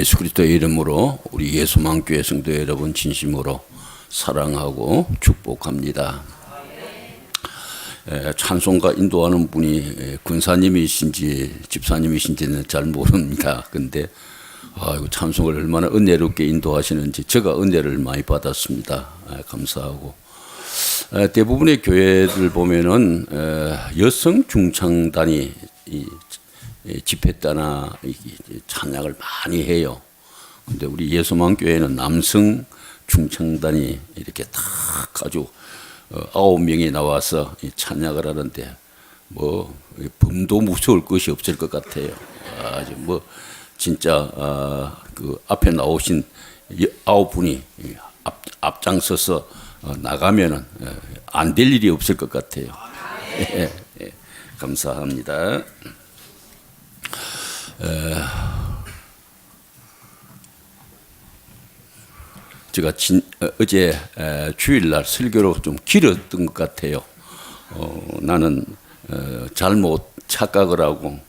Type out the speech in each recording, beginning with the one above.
예수 그리스도의 이름으로 우리 예수만교회 성도 여러분 진심으로 사랑하고 축복합니다. 찬송가 인도하는 분이 군사님이신지 집사님이신지는 잘 모릅니다. 근데 찬송을 얼마나 은혜롭게 인도하시는지 제가 은혜를 많이 받았습니다. 감사하고 대부분의 교회들 보면은 여성 중창단이 집회 때나 찬양을 많이 해요. 근데 우리 예수만 교회는 남성 중창단이 이렇게 다 아주 9명이 나와서 찬양을 하는데 뭐 범도 무서울 것이 없을 것 같아요. 아주 뭐 진짜 그 앞에 나오신 9분이 앞장서서 나가면은 안 될 일이 없을 것 같아요. 감사합니다. 제가 어제 주일날 설교로 좀 길었던 것 같아요. 나는 잘못 착각을 하고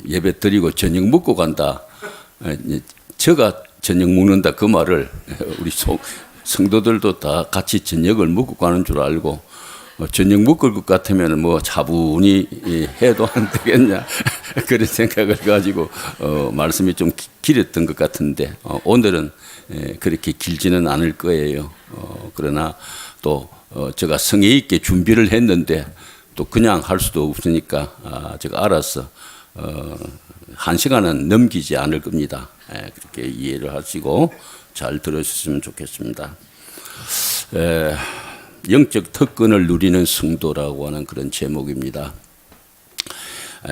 예배 드리고 저녁 먹고 간다. 제가 저녁 먹는다 그 말을 우리 성도들도 다 같이 저녁을 먹고 가는 줄 알고 저녁 먹을 것 같으면 뭐 차분히 해도 안 되겠냐 그런 생각을 가지고 말씀이 좀 길었던 것 같은데 오늘은 그렇게 길지는 않을 거예요. 그러나 또 제가 성의 있게 준비를 했는데 또 그냥 할 수도 없으니까 제가 알아서 1시간은 넘기지 않을 겁니다. 그렇게 이해를 하시고 잘 들으셨으면 좋겠습니다. 영적 특권을 누리는 성도라고 하는 그런 제목입니다.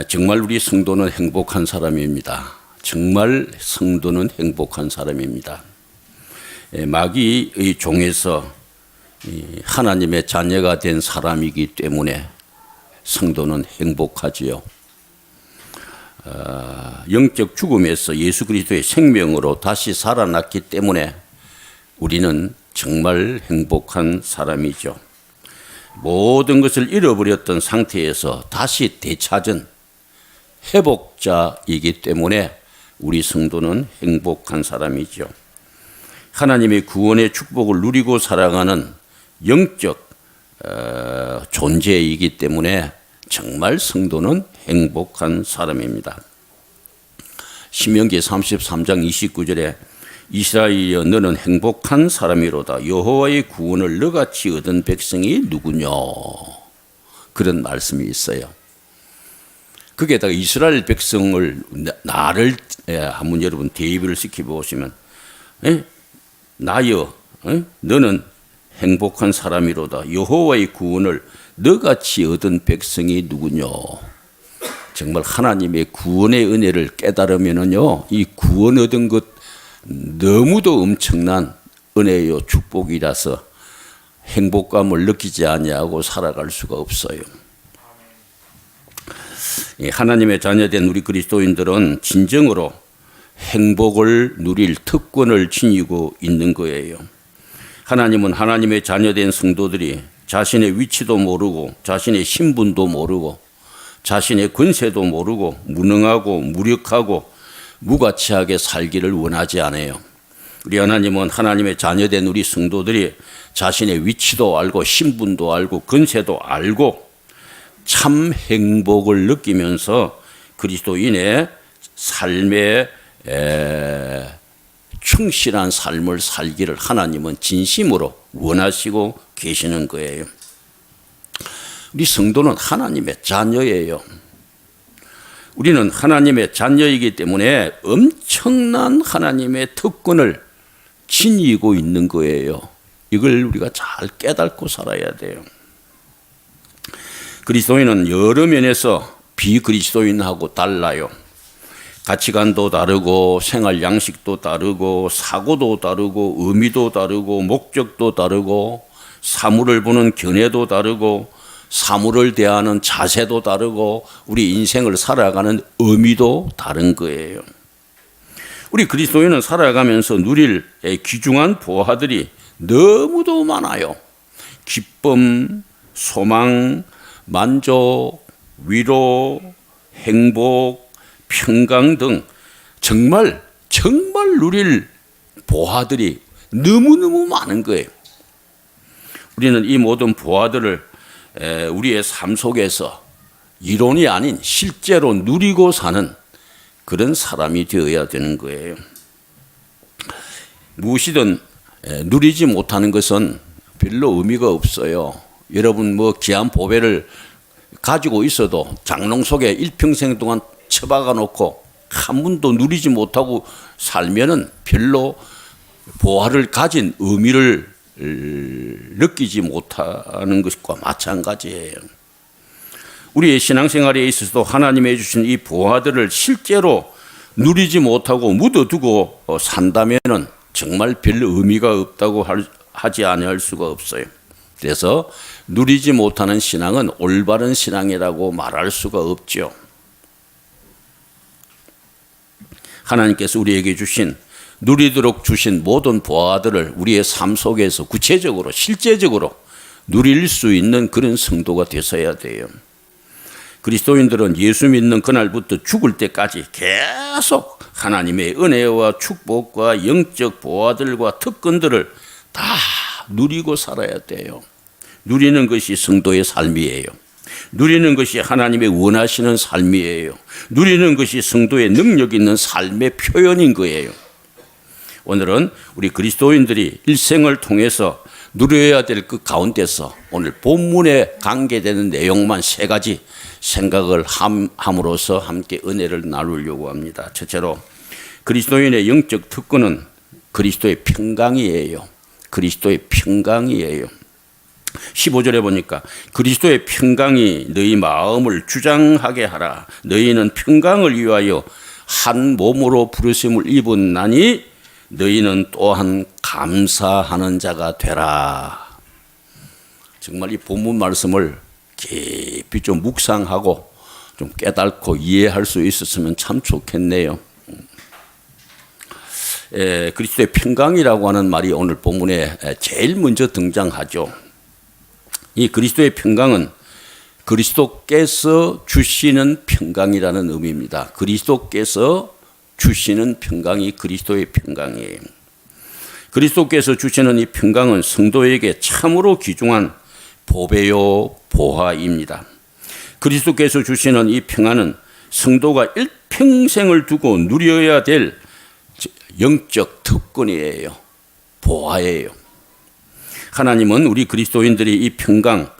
정말 우리 성도는 행복한 사람입니다. 정말 성도는 행복한 사람입니다. 마귀의 종에서 하나님의 자녀가 된 사람이기 때문에 성도는 행복하지요. 영적 죽음에서 예수 그리스도의 생명으로 다시 살아났기 때문에 우리는 정말 행복한 사람이죠. 모든 것을 잃어버렸던 상태에서 다시 되찾은 회복자이기 때문에 우리 성도는 행복한 사람이죠. 하나님의 구원의 축복을 누리고 살아가는 영적 존재이기 때문에 정말 성도는 행복한 사람입니다. 신명기 33장 29절에 이스라엘이여 너는 행복한 사람이로다. 여호와의 구원을 너같이 얻은 백성이 누구냐. 그런 말씀이 있어요. 거기에다가 이스라엘 백성을 나를 한번 여러분 대입을 시켜보시면 나여 너는 행복한 사람이로다. 여호와의 구원을 너같이 얻은 백성이 누구냐. 정말 하나님의 구원의 은혜를 깨달으면은요 이 구원 얻은 것 너무도 엄청난 은혜요 축복이라서 행복감을 느끼지 아니하고 살아갈 수가 없어요. 하나님의 자녀된 우리 그리스도인들은 진정으로 행복을 누릴 특권을 지니고 있는 거예요. 하나님은 하나님의 자녀된 성도들이 자신의 위치도 모르고 자신의 신분도 모르고 자신의 권세도 모르고 무능하고 무력하고 무가치하게 살기를 원하지 않아요. 우리 하나님은 하나님의 자녀된 우리 성도들이 자신의 위치도 알고 신분도 알고 권세도 알고 참 행복을 느끼면서 그리스도인의 삶에 충실한 삶을 살기를 하나님은 진심으로 원하시고 계시는 거예요. 우리 성도는 하나님의 자녀예요. 우리는 하나님의 자녀이기 때문에 엄청난 하나님의 특권을 지니고 있는 거예요. 이걸 우리가 잘 깨닫고 살아야 돼요. 그리스도인은 여러 면에서 비그리스도인하고 달라요. 가치관도 다르고 생활 양식도 다르고 사고도 다르고 의미도 다르고 목적도 다르고 사물을 보는 견해도 다르고 사물을 대하는 자세도 다르고 우리 인생을 살아가는 의미도 다른 거예요. 우리 그리스도인은 살아가면서 누릴 귀중한 보화들이 너무도 많아요. 기쁨, 소망, 만족, 위로, 행복, 평강 등 정말 누릴 보화들이 너무너무 많은 거예요. 우리는 이 모든 보화들을 우리의 삶 속에서 이론이 아닌 실제로 누리고 사는 그런 사람이 되어야 되는 거예요. 무엇이든 누리지 못하는 것은 별로 의미가 없어요. 여러분 귀한 보배를 가지고 있어도 장롱 속에 일평생 동안 처박아 놓고 한 번도 누리지 못하고 살면은 별로 보화를 가진 의미를 느끼지 못하는 것과 마찬가지예요. 우리의 신앙생활에 있어서도 하나님이 주신 이 보화들을 실제로 누리지 못하고 묻어두고 산다면은 정말 별 의미가 없다고 하지 아니할 수가 없어요. 그래서 누리지 못하는 신앙은 올바른 신앙이라고 말할 수가 없죠. 하나님께서 우리에게 주신 누리도록 주신 모든 보화들을 우리의 삶 속에서 구체적으로 실제적으로 누릴 수 있는 그런 성도가 되어야 돼요. 그리스도인들은 예수 믿는 그날부터 죽을 때까지 계속 하나님의 은혜와 축복과 영적 보화들과 특권들을 다 누리고 살아야 돼요. 누리는 것이 성도의 삶이에요. 누리는 것이 하나님의 원하시는 삶이에요. 누리는 것이 성도의 능력 있는 삶의 표현인 거예요. 오늘은 우리 그리스도인들이 일생을 통해서 누려야 될 그 가운데서 오늘 본문에 관계되는 내용만 3가지 생각을 함으로써 함께 은혜를 나누려고 합니다. 첫째로 그리스도인의 영적 특권은 그리스도의 평강이에요. 그리스도의 평강이에요. 15절에 보니까 그리스도의 평강이 너희 마음을 주장하게 하라. 너희는 평강을 위하여 한 몸으로 부르심을 입었나니 너희는 또한 감사하는 자가 되라. 정말 이 본문 말씀을 깊이 좀 묵상하고 좀 깨닫고 이해할 수 있었으면 참 좋겠네요. 그리스도의 평강이라고 하는 말이 오늘 본문에 제일 먼저 등장하죠. 이 그리스도의 평강은 그리스도께서 주시는 평강이라는 의미입니다. 그리스도께서 주시는 평강이 그리스도의 평강이에요. 그리스도께서 주시는 이 평강은 성도에게 참으로 귀중한 보배요 보화입니다. 그리스도께서 주시는 이 평안은 성도가 일평생을 두고 누려야 될 영적 특권이에요. 보화예요. 하나님은 우리 그리스도인들이 이 평강,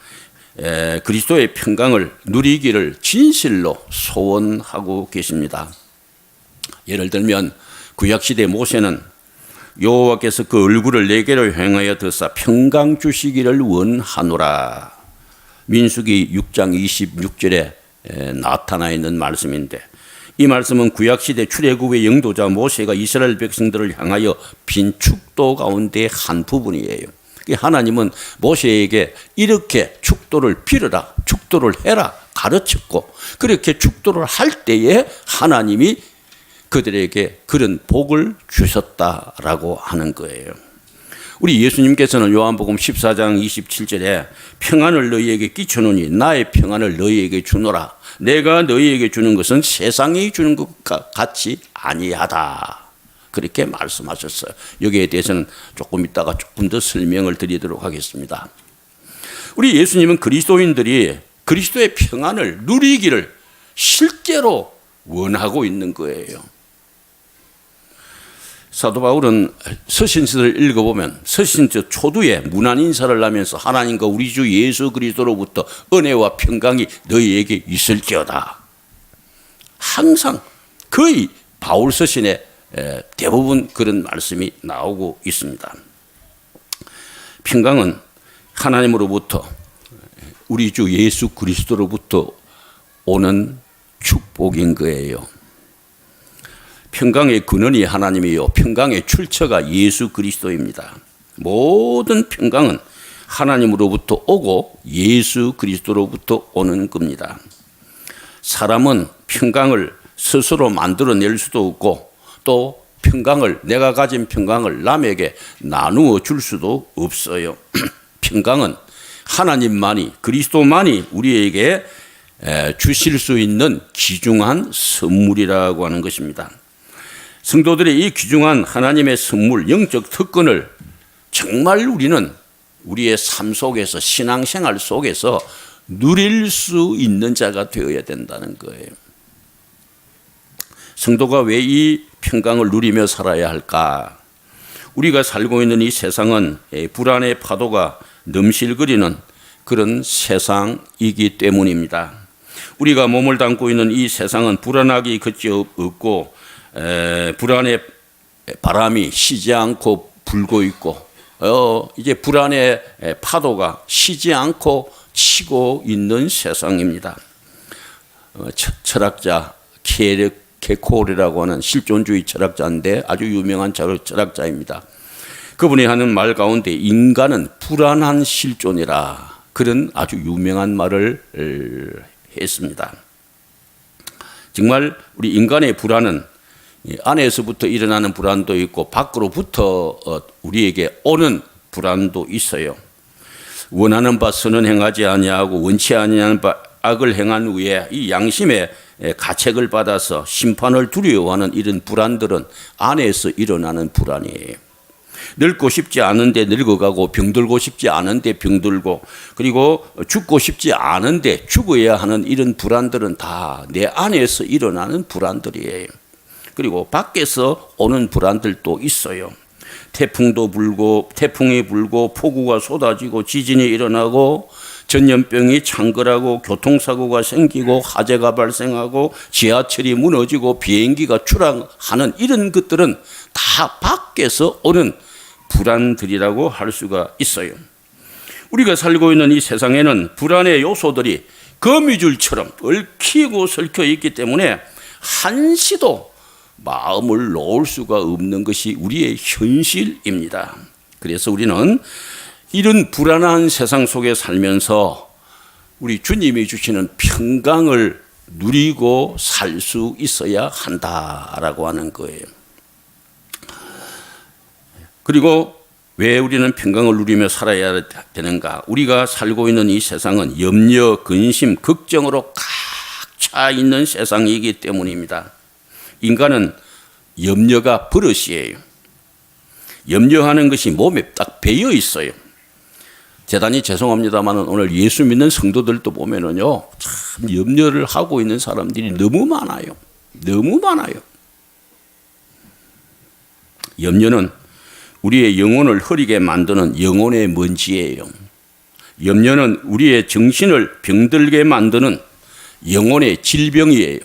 그리스도의 평강을 누리기를 진실로 소원하고 계십니다. 예를 들면 구약시대 모세는 여호와께서 그 얼굴을 내게로 향하여 드사 평강 주시기를 원하노라. 민수기 6장 26절에 나타나 있는 말씀인데 이 말씀은 구약시대 출애굽의 영도자 모세가 이스라엘 백성들을 향하여 빈 축도 가운데 한 부분이에요. 하나님은 모세에게 이렇게 축도를 빌어라, 축도를 해라 가르쳤고 그렇게 축도를 할 때에 하나님이 그들에게 그런 복을 주셨다라고 하는 거예요. 우리 예수님께서는 요한복음 14장 27절에 평안을 너희에게 끼쳐놓으니 나의 평안을 너희에게 주노라. 내가 너희에게 주는 것은 세상이 주는 것과 같이 아니하다. 그렇게 말씀하셨어요. 여기에 대해서는 조금 이따가 조금 더 설명을 드리도록 하겠습니다. 우리 예수님은 그리스도인들이 그리스도의 평안을 누리기를 실제로 원하고 있는 거예요. 사도 바울은 서신서를 읽어보면 서신서 초두에 문안 인사를 하면서 하나님과 우리 주 예수 그리스도로부터 은혜와 평강이 너희에게 있을지어다. 항상 거의 바울 서신에 대부분 그런 말씀이 나오고 있습니다. 평강은 하나님으로부터 우리 주 예수 그리스도로부터 오는 축복인 거예요. 평강의 근원이 하나님이요 평강의 출처가 예수 그리스도입니다. 모든 평강은 하나님으로부터 오고 예수 그리스도로부터 오는 겁니다. 사람은 평강을 스스로 만들어낼 수도 없고 또 평강을 내가 가진 평강을 남에게 나누어 줄 수도 없어요. 평강은 하나님만이 그리스도만이 우리에게 주실 수 있는 귀중한 선물이라고 하는 것입니다. 성도들의 이 귀중한 하나님의 선물, 영적 특권을 정말 우리는 우리의 삶 속에서, 신앙생활 속에서 누릴 수 있는 자가 되어야 된다는 거예요. 성도가 왜 이 평강을 누리며 살아야 할까? 우리가 살고 있는 이 세상은 불안의 파도가 넘실거리는 그런 세상이기 때문입니다. 우리가 몸을 담고 있는 이 세상은 불안하기 그지없고 불안의 바람이 쉬지 않고 불고 있고 이제 불안의 파도가 쉬지 않고 치고 있는 세상입니다. 철학자 케콜이라고 하는 실존주의 철학자인데 아주 유명한 철학자입니다. 그분이 하는 말 가운데 인간은 불안한 실존이라 그런 아주 유명한 말을 했습니다. 정말 우리 인간의 불안은 안에서부터 일어나는 불안도 있고 밖으로부터 우리에게 오는 불안도 있어요. 원하는 바 선은 행하지 아니하고 원치 아니하는 바 악을 행한 후에 이 양심의 가책을 받아서 심판을 두려워하는 이런 불안들은 안에서 일어나는 불안이에요. 늙고 싶지 않은데 늙어가고 병들고 싶지 않은데 병들고 그리고 죽고 싶지 않은데 죽어야 하는 이런 불안들은 다 내 안에서 일어나는 불안들이에요. 그리고 밖에서 오는 불안들도 있어요. 태풍이 불고 폭우가 쏟아지고 지진이 일어나고 전염병이 창궐하고 교통사고가 생기고 화재가 발생하고 지하철이 무너지고 비행기가 추락하는 이런 것들은 다 밖에서 오는 불안들이라고 할 수가 있어요. 우리가 살고 있는 이 세상에는 불안의 요소들이 거미줄처럼 얽히고 설켜 있기 때문에 한시도 마음을 놓을 수가 없는 것이 우리의 현실입니다. 그래서 우리는 이런 불안한 세상 속에 살면서 우리 주님이 주시는 평강을 누리고 살 수 있어야 한다라고 하는 거예요. 그리고 왜 우리는 평강을 누리며 살아야 되는가? 우리가 살고 있는 이 세상은 염려, 근심, 걱정으로 꽉 차 있는 세상이기 때문입니다. 인간은 염려가 버릇이에요. 염려하는 것이 몸에 딱 배어 있어요. 대단히 죄송합니다만 오늘 예수 믿는 성도들도 보면은요, 참 염려를 하고 있는 사람들이 너무 많아요. 너무 많아요. 염려는 우리의 영혼을 흐리게 만드는 영혼의 먼지예요. 염려는 우리의 정신을 병들게 만드는 영혼의 질병이에요.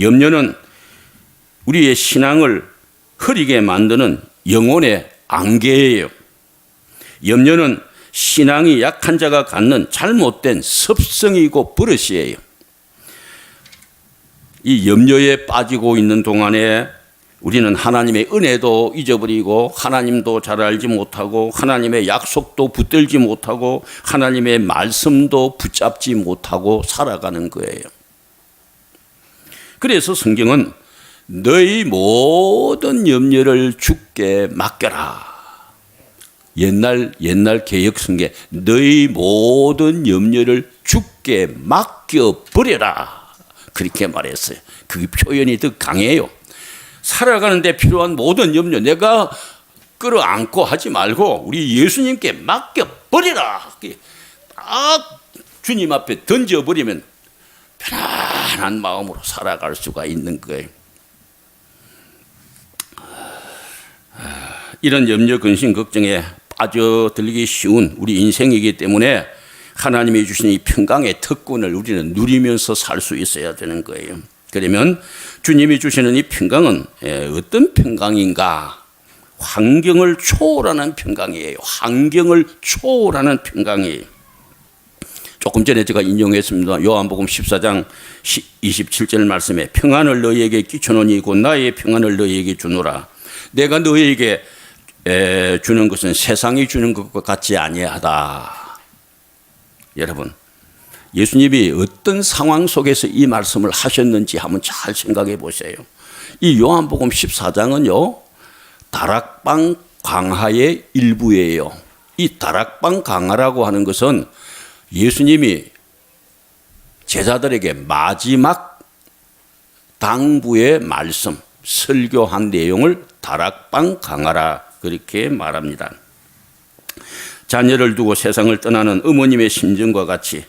염려는 우리의 신앙을 흐리게 만드는 영혼의 안개예요. 염려는 신앙이 약한 자가 갖는 잘못된 습성이고 버릇이에요. 이 염려에 빠지고 있는 동안에 우리는 하나님의 은혜도 잊어버리고 하나님도 잘 알지 못하고 하나님의 약속도 붙들지 못하고 하나님의 말씀도 붙잡지 못하고 살아가는 거예요. 그래서 성경은 너희 모든 염려를 주께 맡겨라. 옛날 개역성경 너희 모든 염려를 주께 맡겨버려라. 그렇게 말했어요. 그 표현이 더 강해요. 살아가는데 필요한 모든 염려 내가 끌어안고 하지 말고 우리 예수님께 맡겨버리라. 딱 주님 앞에 던져버리면 편안한 마음으로 살아갈 수가 있는 거예요. 이런 염려, 근심, 걱정에 빠져들기 쉬운 우리 인생이기 때문에 하나님이 주신 이 평강의 특권을 우리는 누리면서 살 수 있어야 되는 거예요. 그러면 주님이 주시는 이 평강은 어떤 평강인가? 환경을 초월하는 평강이에요. 환경을 초월하는 평강이에요. 조금 전에 제가 인용했습니다. 요한복음 14장 27절 말씀에 평안을 너희에게 끼쳐노니 곧 나의 평안을 너희에게 주노라. 내가 너희에게 주는 것은 세상이 주는 것과 같지 아니하다. 여러분, 예수님이 어떤 상황 속에서 이 말씀을 하셨는지 한번 잘 생각해 보세요. 이 요한복음 14장은요, 다락방 강화의 일부예요. 이 다락방 강화라고 하는 것은 예수님이 제자들에게 마지막 당부의 말씀, 설교한 내용을 다락방 강하라 그렇게 말합니다. 자녀를 두고 세상을 떠나는 어머님의 심정과 같이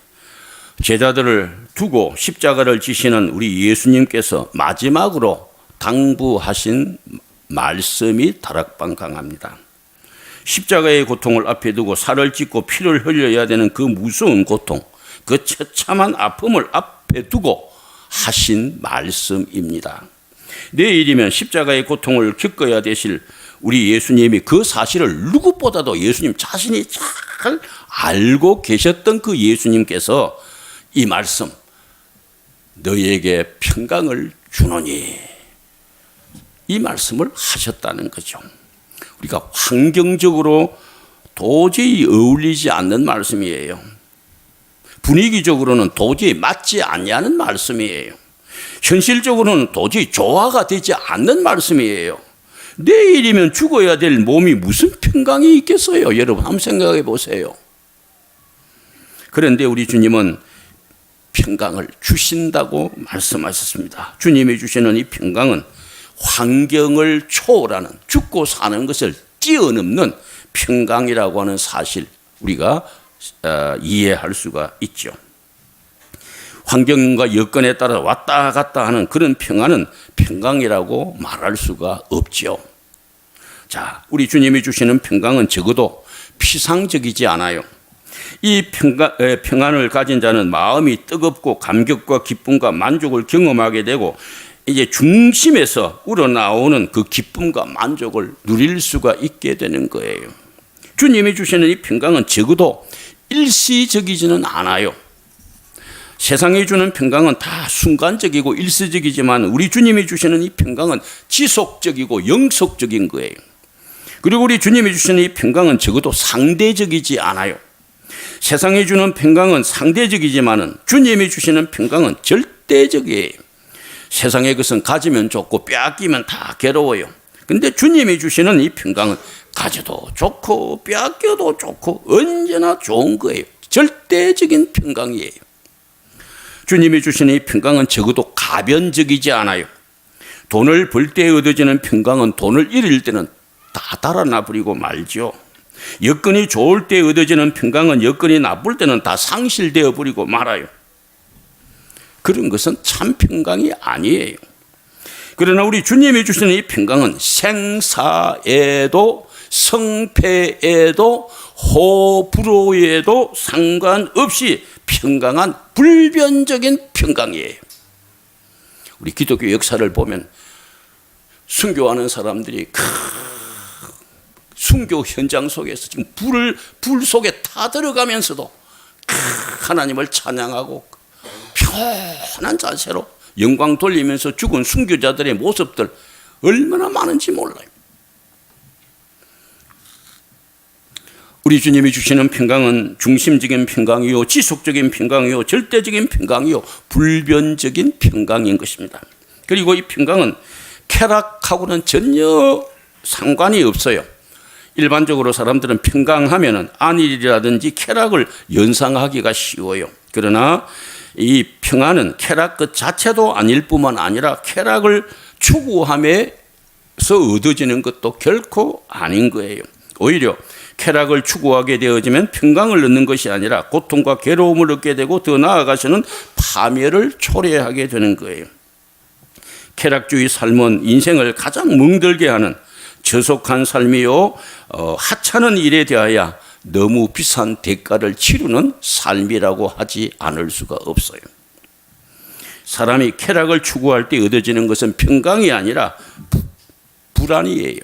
제자들을 두고 십자가를 지시는 우리 예수님께서 마지막으로 당부하신 말씀이 다락방 강합니다. 십자가의 고통을 앞에 두고 살을 찢고 피를 흘려야 되는 그 무서운 고통, 그 처참한 아픔을 앞에 두고 하신 말씀입니다. 내일이면 십자가의 고통을 겪어야 되실 우리 예수님이 그 사실을 누구보다도 예수님 자신이 잘 알고 계셨던 그 예수님께서 이 말씀, 너희에게 평강을 주노니, 이 말씀을 하셨다는 거죠. 우리가 환경적으로 도저히 어울리지 않는 말씀이에요. 분위기적으로는 도저히 맞지 않는 말씀이에요. 현실적으로는 도저히 조화가 되지 않는 말씀이에요. 내일이면 죽어야 될 몸이 무슨 평강이 있겠어요? 여러분 한번 생각해 보세요. 그런데 우리 주님은 평강을 주신다고 말씀하셨습니다. 주님이 주시는 이 평강은 환경을 초월하는, 죽고 사는 것을 뛰어넘는 평강이라고 하는 사실, 우리가 이해할 수가 있죠. 환경과 여건에 따라 왔다 갔다 하는 그런 평안은 평강이라고 말할 수가 없죠. 자, 우리 주님이 주시는 평강은 적어도 피상적이지 않아요. 이 평안을 가진 자는 마음이 뜨겁고 감격과 기쁨과 만족을 경험하게 되고 이제 중심에서 우러나오는 그 기쁨과 만족을 누릴 수가 있게 되는 거예요. 주님이 주시는 이 평강은 적어도 일시적이지는 않아요. 세상이 주는 평강은 다 순간적이고 일시적이지만 우리 주님이 주시는 이 평강은 지속적이고 영속적인 거예요. 그리고 우리 주님이 주시는 이 평강은 적어도 상대적이지 않아요. 세상이 주는 평강은 상대적이지만 주님이 주시는 평강은 절대적이에요. 세상의 것은 가지면 좋고 빼앗기면 다 괴로워요. 근데 주님이 주시는 이 평강은 가져도 좋고 빼앗겨도 좋고 언제나 좋은 거예요. 절대적인 평강이에요. 주님이 주시는 이 평강은 적어도 가변적이지 않아요. 돈을 벌 때 얻어지는 평강은 돈을 잃을 때는 다 달아나 버리고 말죠. 여건이 좋을 때 얻어지는 평강은 여건이 나쁠 때는 다 상실되어 버리고 말아요. 그런 것은 참 평강이 아니에요. 그러나 우리 주님이 주시는 이 평강은 생사에도 성패에도 호불호에도 상관없이 평강한 불변적인 평강이에요. 우리 기독교 역사를 보면 순교하는 사람들이 순교 현장 속에서 지금 불 속에 타 들어가면서도 하나님을 찬양하고 편한 자세로 영광 돌리면서 죽은 순교자들의 모습들 얼마나 많은지 몰라요. 우리 주님이 주시는 평강은 중심적인 평강이요, 지속적인 평강이요, 절대적인 평강이요, 불변적인 평강인 것입니다. 그리고 이 평강은 쾌락하고는 전혀 상관이 없어요. 일반적으로 사람들은 평강하면은 안일이라든지 쾌락을 연상하기가 쉬워요. 그러나 이 평안은 쾌락 그 자체도 아닐 뿐만 아니라 쾌락을 추구함에서 얻어지는 것도 결코 아닌 거예요. 오히려 쾌락을 추구하게 되어지면 평강을 얻는 것이 아니라 고통과 괴로움을 얻게 되고 더 나아가서는 파멸을 초래하게 되는 거예요. 쾌락주의 삶은 인생을 가장 멍들게 하는 저속한 삶이요, 하찮은 일에 대하여 너무 비싼 대가를 치르는 삶이라고 하지 않을 수가 없어요. 사람이 쾌락을 추구할 때 얻어지는 것은 평강이 아니라 불안이에요.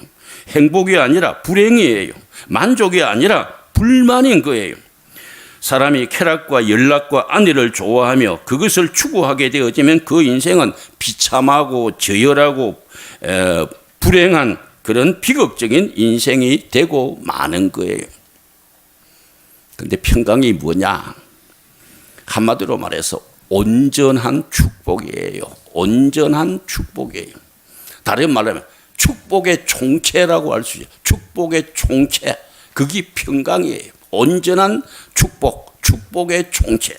행복이 아니라 불행이에요. 만족이 아니라 불만인 거예요. 사람이 쾌락과 연락과 안위를 좋아하며 그것을 추구하게 되어지면 그 인생은 비참하고 저열하고 불행한 그런 비극적인 인생이 되고 마는 거예요. 그런데 평강이 뭐냐? 한마디로 말해서 온전한 축복이에요. 온전한 축복이에요. 다른 말로 하면 축복의 총체라고 할 수 있어요. 축복의 총체, 그게 평강이에요. 온전한 축복, 축복의 총체.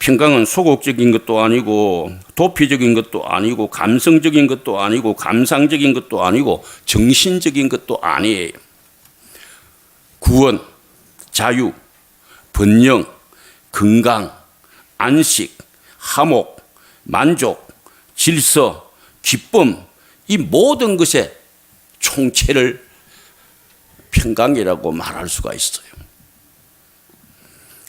평강은 소극적인 것도 아니고 도피적인 것도 아니고 감성적인 것도 아니고 감상적인 것도 아니고 정신적인 것도 아니에요. 구원, 자유, 번영, 건강, 안식, 화목, 만족, 질서, 기쁨, 이 모든 것의 총체를 평강이라고 말할 수가 있어요.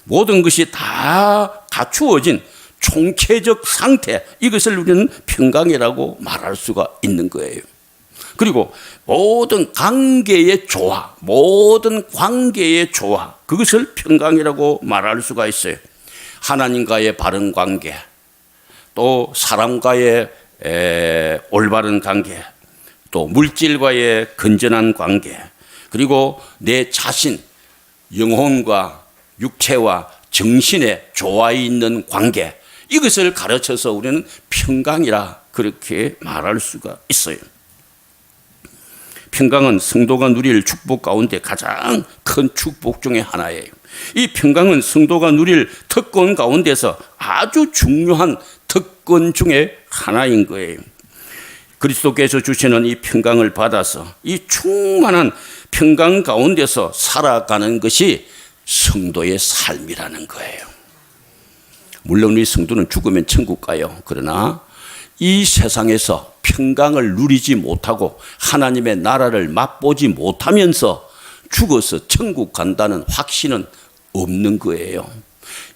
모든 것이 다 갖추어진 총체적 상태, 이것을 우리는 평강이라고 말할 수가 있는 거예요. 그리고 모든 관계의 조화, 모든 관계의 조화, 그것을 평강이라고 말할 수가 있어요. 하나님과의 바른 관계, 또 사람과의 올바른 관계, 또 물질과의 건전한 관계, 그리고 내 자신, 영혼과 육체와 정신의 조화에 있는 관계, 이것을 가르쳐서 우리는 평강이라 그렇게 말할 수가 있어요. 평강은 성도가 누릴 축복 가운데 가장 큰 축복 중에 하나예요. 이 평강은 성도가 누릴 특권 가운데서 아주 중요한 특권 중에 하나인 거예요. 그리스도께서 주시는 이 평강을 받아서 이 충만한 평강 가운데서 살아가는 것이 성도의 삶이라는 거예요. 물론 우리 성도는 죽으면 천국 가요. 그러나 이 세상에서 평강을 누리지 못하고 하나님의 나라를 맛보지 못하면서 죽어서 천국 간다는 확신은 없는 거예요.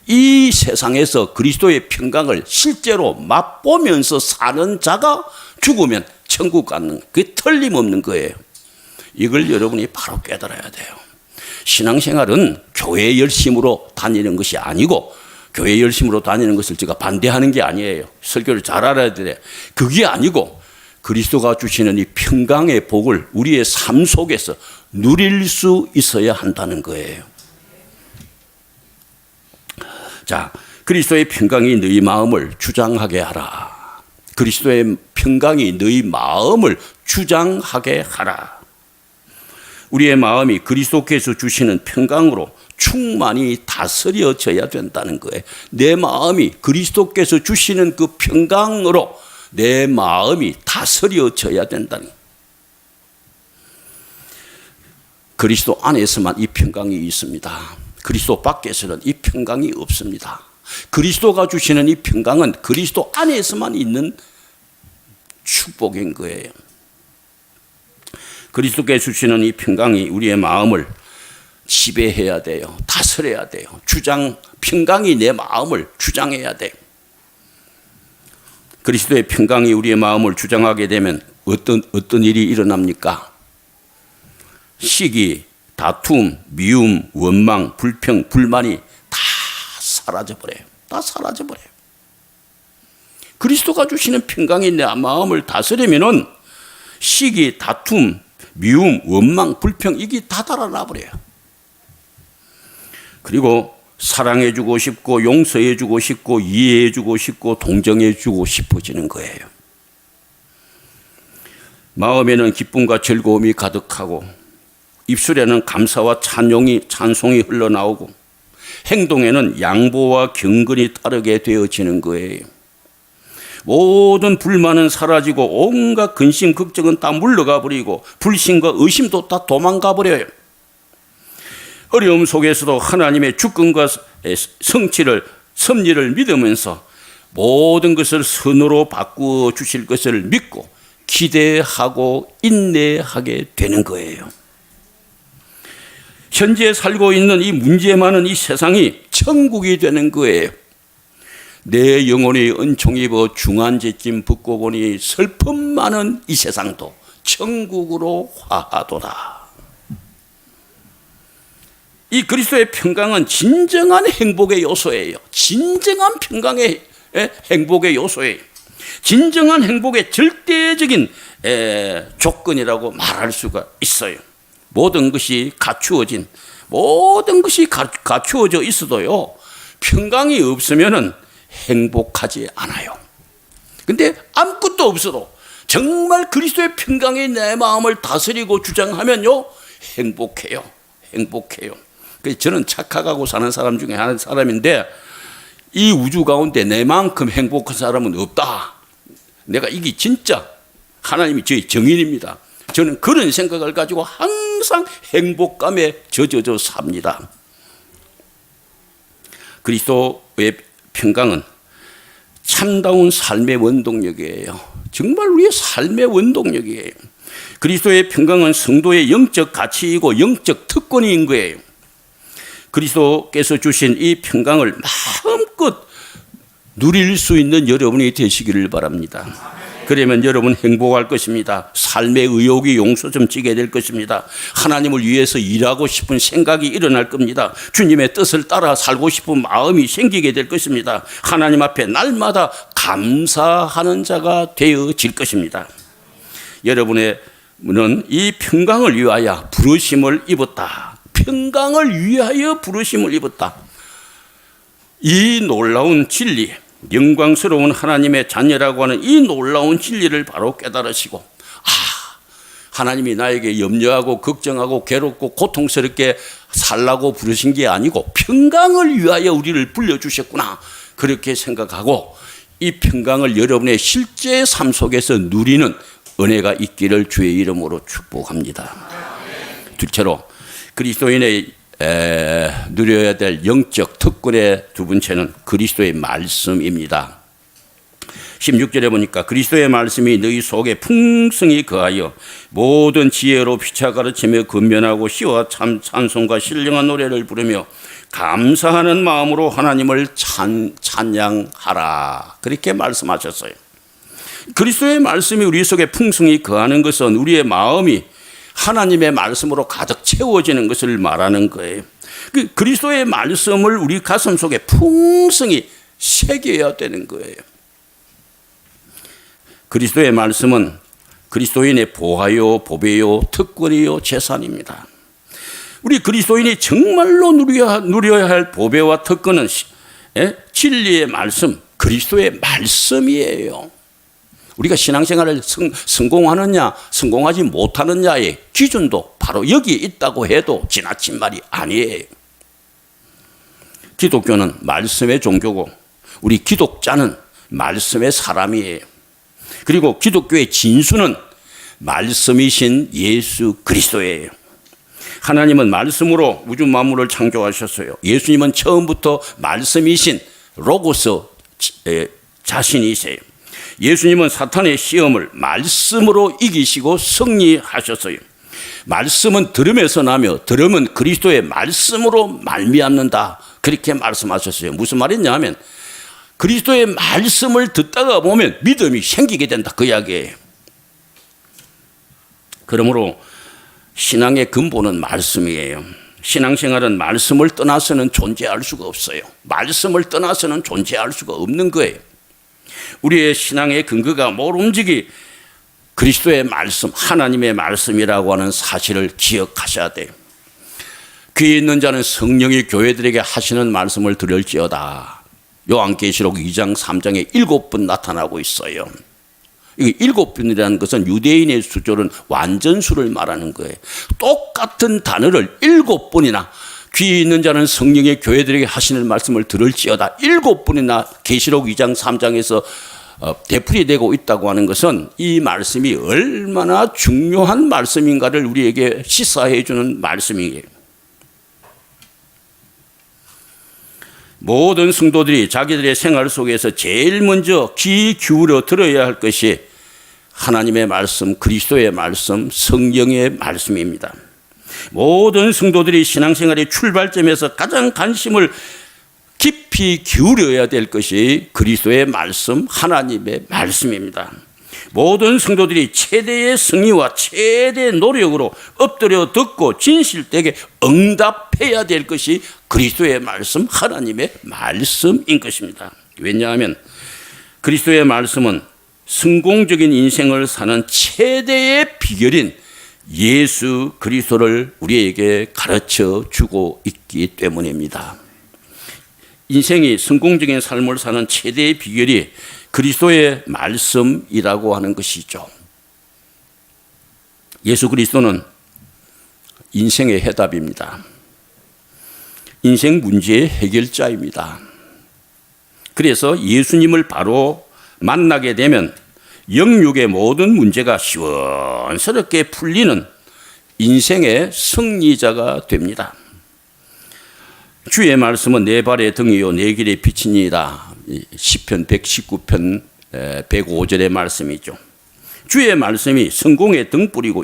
이 세상에서 그리스도의 평강을 실제로 맛보면서 사는 자가 죽으면 천국 가는, 그게 틀림없는 거예요. 이걸 여러분이 바로 깨달아야 돼요. 신앙생활은 교회 열심으로 다니는 것이 아니고, 교회 열심으로 다니는 것을 제가 반대하는 게 아니에요. 설교를 잘 알아야 돼. 그게 아니고 그리스도가 주시는 이 평강의 복을 우리의 삶 속에서 누릴 수 있어야 한다는 거예요. 자, 그리스도의 평강이 너희 마음을 주장하게 하라. 그리스도의 평강이 너희 마음을 주장하게 하라. 우리의 마음이 그리스도께서 주시는 평강으로 충만히 다스려져야 된다는 거예요. 내 마음이 그리스도께서 주시는 그 평강으로 내 마음이 다스려져야 된다는 거예요. 그리스도 안에서만 이 평강이 있습니다. 그리스도 밖에서는 이 평강이 없습니다. 그리스도가 주시는 이 평강은 그리스도 안에서만 있는 축복인 거예요. 그리스도께서 주시는 이 평강이 우리의 마음을 지배해야 돼요. 다스려야 돼요. 평강이 내 마음을 주장해야 돼요. 그리스도의 평강이 우리의 마음을 주장하게 되면 어떤 일이 일어납니까? 시기, 다툼, 미움, 원망, 불평, 불만이 다 사라져버려요. 다 사라져버려요. 그리스도가 주시는 평강이 내 마음을 다스리면은 시기, 다툼, 미움, 원망, 불평, 이게 다 달아나버려요. 그리고 사랑해주고 싶고 용서해주고 싶고 이해해주고 싶고 동정해주고 싶어지는 거예요. 마음에는 기쁨과 즐거움이 가득하고 입술에는 감사와 찬송이 흘러나오고 행동에는 양보와 경건이 따르게 되어지는 거예요. 모든 불만은 사라지고 온갖 근심 걱정은 다 물러가 버리고 불신과 의심도 다 도망가 버려요. 어려움 속에서도 하나님의 주권과 섭리를 믿으면서 모든 것을 선으로 바꾸어 주실 것을 믿고 기대하고 인내하게 되는 거예요. 현재 살고 있는 이 문제 많은 이 세상이 천국이 되는 거예요. 내 영혼이 은총 입어 중한제쯤 붙고 보니 슬픔 많은 이 세상도 천국으로 화하도다. 이 그리스도의 평강은 진정한 행복의 요소예요. 진정한 평강의 행복의 요소예요. 진정한 행복의 절대적인 조건이라고 말할 수가 있어요. 모든 것이 갖추어져 있어도요, 평강이 없으면은 행복하지 않아요. 근데 아무것도 없어도 정말 그리스도의 평강이 내 마음을 다스리고 주장하면요, 행복해요. 그래서 저는 착각하고 사는 사람 중에 한 사람인데, 이 우주 가운데 내만큼 행복한 사람은 없다. 내가 이게 진짜 하나님이 저의 정인입니다. 저는 그런 생각을 가지고 항상 행복감에 젖어져 삽니다. 그리스도의 평강은 참다운 삶의 원동력이에요. 정말 우리의 삶의 원동력이에요. 그리스도의 평강은 성도의 영적 가치이고 영적 특권인 거예요. 그리스도께서 주신 이 평강을 마음껏 누릴 수 있는 여러분이 되시기를 바랍니다. 그러면 여러분 행복할 것입니다. 삶의 의욕이 용솟음치게 될 것입니다. 하나님을 위해서 일하고 싶은 생각이 일어날 겁니다. 주님의 뜻을 따라 살고 싶은 마음이 생기게 될 것입니다. 하나님 앞에 날마다 감사하는 자가 되어질 것입니다. 여러분은 이 평강을 위하여 부르심을 입었다. 평강을 위하여 부르심을 입었다. 이 놀라운 진리, 영광스러운 하나님의 자녀라고 하는 이 놀라운 진리를 바로 깨달으시고, 하나님이 나에게 염려하고 걱정하고 괴롭고 고통스럽게 살라고 부르신 게 아니고 평강을 위하여 우리를 불러주셨구나, 그렇게 생각하고 이 평강을 여러분의 실제 삶 속에서 누리는 은혜가 있기를 주의 이름으로 축복합니다. 둘째로 그리스도인의 누려야 될 영적 특권의 두 번째는 그리스도의 말씀입니다. 16절에 보니까 그리스도의 말씀이 너희 속에 풍성히 거하여 모든 지혜로 피차 가르치며 근면하고 시와 참 찬송과 신령한 노래를 부르며 감사하는 마음으로 하나님을 찬양하라, 그렇게 말씀하셨어요. 그리스도의 말씀이 우리 속에 풍성히 거하는 것은 우리의 마음이 하나님의 말씀으로 가득 채워지는 것을 말하는 거예요. 그리스도의 말씀을 우리 가슴 속에 풍성히 새겨야 되는 거예요. 그리스도의 말씀은 그리스도인의 보화요, 보배요, 특권이요, 재산입니다. 우리 그리스도인이 정말로 누려야 할 보배와 특권은 진리의 말씀, 그리스도의 말씀이에요. 우리가 신앙생활을 성공하느냐 성공하지 못하느냐의 기준도 바로 여기에 있다고 해도 지나친 말이 아니에요. 기독교는 말씀의 종교고 우리 기독자는 말씀의 사람이에요. 그리고 기독교의 진수는 말씀이신 예수 그리스도예요. 하나님은 말씀으로 우주 만물을 창조하셨어요. 예수님은 처음부터 말씀이신 로고스 자신이세요. 예수님은 사탄의 시험을 말씀으로 이기시고 승리하셨어요. 말씀은 들음에서 나며 들음은 그리스도의 말씀으로 말미암는다, 그렇게 말씀하셨어요. 무슨 말이냐 하면 그리스도의 말씀을 듣다가 보면 믿음이 생기게 된다, 그 이야기예요. 그러므로 신앙의 근본은 말씀이에요. 신앙생활은 말씀을 떠나서는 존재할 수가 없어요. 말씀을 떠나서는 존재할 수가 없는 거예요. 우리의 신앙의 근거가 모름지기 그리스도의 말씀, 하나님의 말씀이라고 하는 사실을 기억하셔야 돼요. 귀에 있는 자는 성령이 교회들에게 하시는 말씀을 들을지어다. 요한계시록 2장 3장에 7번 나타나고 있어요. 이 7번이라는 것은 유대인의 수조는 완전수를 말하는 거예요. 똑같은 단어를 7번이나 귀에 있는 자는 성령의 교회들에게 하시는 말씀을 들을지어다 7번이나 계시록 2장 3장에서 되풀이되고 있다고 하는 것은 이 말씀이 얼마나 중요한 말씀인가를 우리에게 시사해 주는 말씀이에요. 모든 성도들이 자기들의 생활 속에서 제일 먼저 귀 기울여 들어야 할 것이 하나님의 말씀, 그리스도의 말씀, 성령의 말씀입니다. 모든 성도들이 신앙생활의 출발점에서 가장 관심을 깊이 기울여야 될 것이 그리스도의 말씀, 하나님의 말씀입니다. 모든 성도들이 최대의 성의와 최대의 노력으로 엎드려 듣고 진실되게 응답해야 될 것이 그리스도의 말씀, 하나님의 말씀인 것입니다. 왜냐하면 그리스도의 말씀은 성공적인 인생을 사는 최대의 비결인 예수 그리스도를 우리에게 가르쳐 주고 있기 때문입니다. 인생이 성공적인 삶을 사는 최대의 비결이 그리스도의 말씀이라고 하는 것이죠. 예수 그리스도는 인생의 해답입니다. 인생 문제의 해결자입니다. 그래서 예수님을 바로 만나게 되면 영육의 모든 문제가 시원스럽게 풀리는 인생의 승리자가 됩니다. 주의 말씀은 내 발의 등이요 내 길의 빛이니이다. 시편 119편 105절의 말씀이죠. 주의 말씀이 성공의 등불이고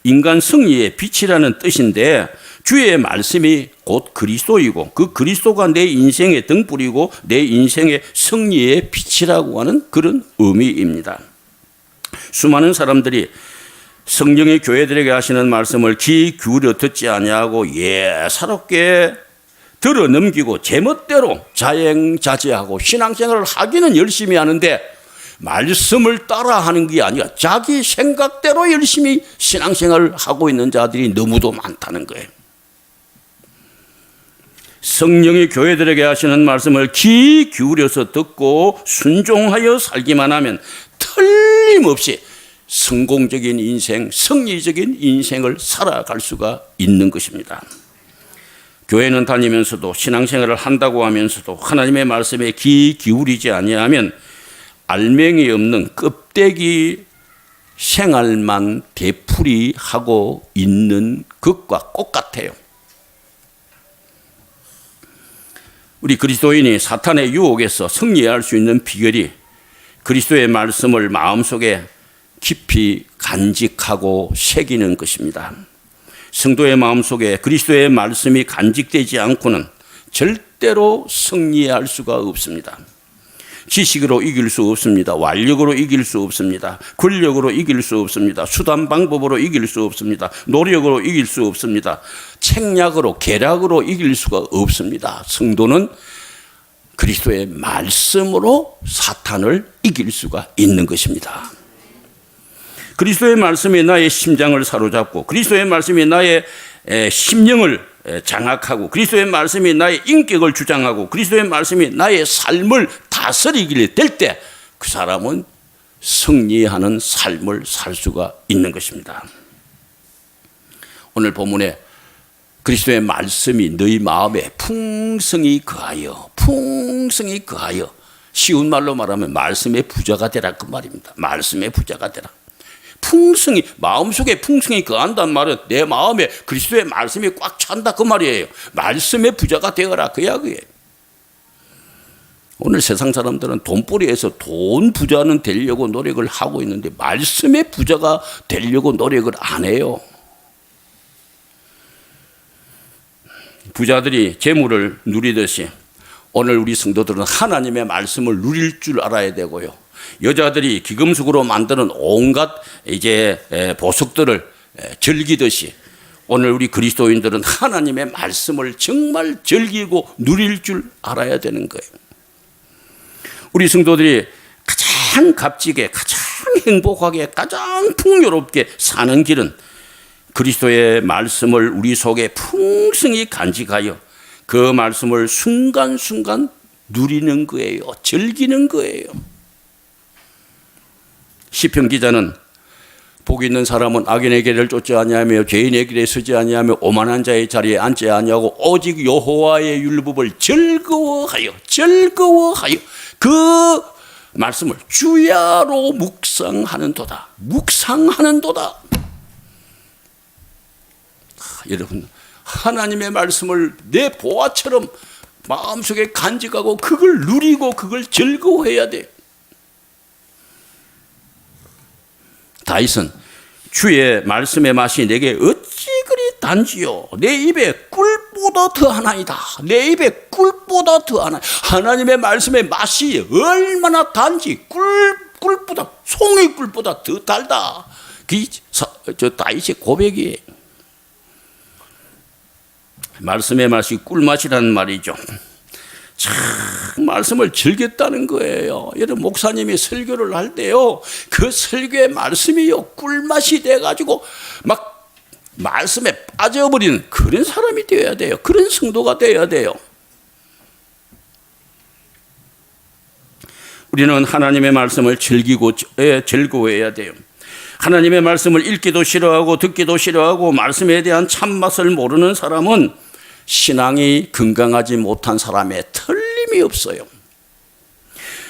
인간 승리의 빛이라는 뜻인데, 주의 말씀이 곧 그리스도이고 그 그리스도가 내 인생의 등불이고 내 인생의 승리의 빛이라고 하는 그런 의미입니다. 수많은 사람들이 성령의 교회들에게 하시는 말씀을 귀 기울여 듣지 아니하고 예사롭게 들어 넘기고 제멋대로 자행자제하고 신앙생활을 하기는 열심히 하는데 말씀을 따라하는 게 아니라 자기 생각대로 열심히 신앙생활을 하고 있는 자들이 너무도 많다는 거예요. 성령이 교회들에게 하시는 말씀을 귀 기울여서 듣고 순종하여 살기만 하면 틀림없이 성공적인 인생, 승리적인 인생을 살아갈 수가 있는 것입니다. 교회는 다니면서도 신앙생활을 한다고 하면서도 하나님의 말씀에 귀 기울이지 아니하면 알맹이 없는 껍데기 생활만 되풀이하고 있는 것과 똑같아요. 우리 그리스도인이 사탄의 유혹에서 승리할 수 있는 비결이 그리스도의 말씀을 마음속에 깊이 간직하고 새기는 것입니다. 성도의 마음속에 그리스도의 말씀이 간직되지 않고는 절대로 승리할 수가 없습니다. 지식으로 이길 수 없습니다. 완력으로 이길 수 없습니다. 권력으로 이길 수 없습니다. 수단 방법으로 이길 수 없습니다. 노력으로 이길 수 없습니다. 책략으로 계략으로 이길 수가 없습니다. 성도는 그리스도의 말씀으로 사탄을 이길 수가 있는 것입니다. 그리스도의 말씀이 나의 심장을 사로잡고 그리스도의 말씀이 나의 심령을 장악하고 그리스도의 말씀이 나의 인격을 주장하고 그리스도의 말씀이 나의 삶을 다스리게 될 때 그 사람은 승리하는 삶을 살 수가 있는 것입니다. 오늘 본문에 그리스도의 말씀이 너희 마음에 풍성히 거하여 쉬운 말로 말하면 말씀의 부자가 되라 그 말입니다. 말씀의 부자가 되라. 풍성히 마음속에 풍성히 거한다는 말은 내 마음에 그리스도의 말씀이 꽉 찬다 그 말이에요. 말씀의 부자가 되어라 그 이야기예요. 오늘 세상 사람들은 돈벌이에서 돈 부자는 되려고 노력을 하고 있는데 말씀의 부자가 되려고 노력을 안 해요. 부자들이 재물을 누리듯이 오늘 우리 성도들은 하나님의 말씀을 누릴 줄 알아야 되고요. 여자들이 기금속으로 만드는 온갖 이제 보석들을 즐기듯이 오늘 우리 그리스도인들은 하나님의 말씀을 정말 즐기고 누릴 줄 알아야 되는 거예요. 우리 성도들이 가장 값지게, 가장 행복하게, 가장 풍요롭게 사는 길은 그리스도의 말씀을 우리 속에 풍성히 간직하여 그 말씀을 순간순간 누리는 거예요. 즐기는 거예요. 시편 기자는 복 있는 사람은 악인의 길을 쫓지 아니하며 죄인의 길에 서지 아니하며 오만한 자의 자리에 앉지 아니하고 오직 여호와의 율법을 즐거워하여 그 말씀을 주야로 묵상하는도다. 여러분, 하나님의 말씀을 내 보화처럼 마음속에 간직하고 그걸 누리고 그걸 즐거워해야 돼. 다윗은 주의 말씀의 맛이 내게 어찌 그리 단지요. 내 입에 꿀보다 더하나이다. 내 입에 꿀보다 더하나. 하나님의 말씀의 맛이 얼마나 단지 꿀보다 송이꿀보다 더 달다. 저 다윗의 고백이에요. 말씀의 맛이 꿀맛이라는 말이죠. 참 말씀을 즐겼다는 거예요. 여러분 목사님이 설교를 할 때요, 그 설교의 말씀이요 꿀맛이 돼가지고 막 말씀에 빠져버리는 그런 사람이 되어야 돼요. 그런 성도가 되어야 돼요. 우리는 하나님의 말씀을 즐거워해야 돼요. 하나님의 말씀을 읽기도 싫어하고 듣기도 싫어하고 말씀에 대한 참맛을 모르는 사람은 신앙이 건강하지 못한 사람의 틀림이 없어요.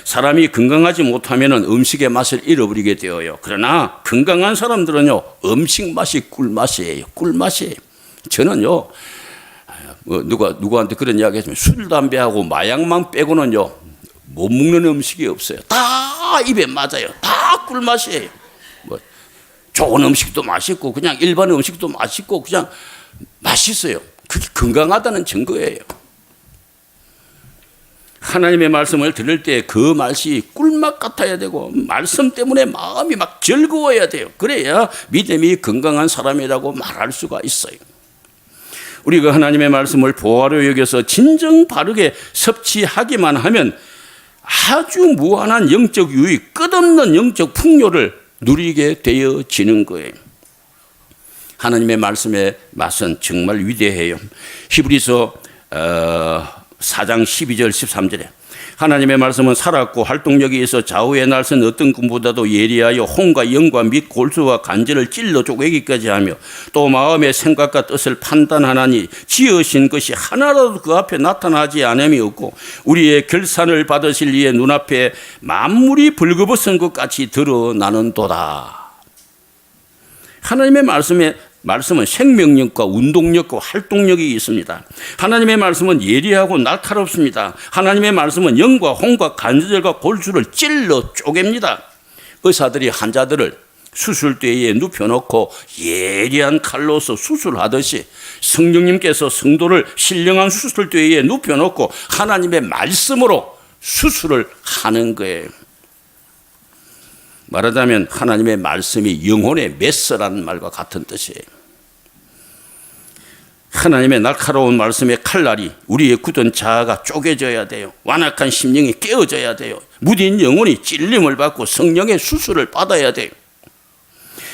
사람이 건강하지 못하면 음식의 맛을 잃어버리게 되어요. 그러나 건강한 사람들은요, 음식 맛이 꿀맛이에요. 꿀맛이에요. 저는요, 누구한테 그런 이야기 했으면 술, 담배하고 마약만 빼고는요, 못 먹는 음식이 없어요. 다 입에 맞아요. 다 꿀맛이에요. 뭐 좋은 음식도 맛있고, 그냥 일반 음식도 맛있고, 그냥 맛있어요. 그게 건강하다는 증거예요. 하나님의 말씀을 들을 때 그 맛이 꿀맛 같아야 되고, 말씀 때문에 마음이 막 즐거워야 돼요. 그래야 믿음이 건강한 사람이라고 말할 수가 있어요. 우리가 하나님의 말씀을 보화로 여겨서 진정 바르게 섭취하기만 하면 아주 무한한 영적 유익, 끝없는 영적 풍요를 누리게 되어지는 거예요. 하나님의 말씀의 맛은 정말 위대해요. 히브리서 4장 12절 13절에 하나님의 말씀은 살았고 활동력이 있어 좌우에 날선 어떤 군보다도 예리하여 혼과 영과 및 골수와 간절을 찔러 쪼개기까지 하며 또 마음의 생각과 뜻을 판단하나니 지으신 것이 하나라도 그 앞에 나타나지 않음이 없고 우리의 결산을 받으실 이의 눈앞에 만물이 벌거벗은 것 같이 드러나는도다. 하나님의 말씀은 생명력과 운동력과 활동력이 있습니다. 하나님의 말씀은 예리하고 날카롭습니다. 하나님의 말씀은 영과 혼과 관절과 골수를 찔러 쪼갭니다. 의사들이 환자들을 수술대에 눕혀놓고 예리한 칼로서 수술하듯이 성령님께서 성도를 신령한 수술대에 눕혀놓고 하나님의 말씀으로 수술을 하는 거예요. 말하자면 하나님의 말씀이 영혼의 메스라는 말과 같은 뜻이에요. 하나님의 날카로운 말씀의 칼날이 우리의 굳은 자아가 쪼개져야 돼요. 완악한 심령이 깨어져야 돼요. 무딘 영혼이 찔림을 받고 성령의 수술을 받아야 돼요.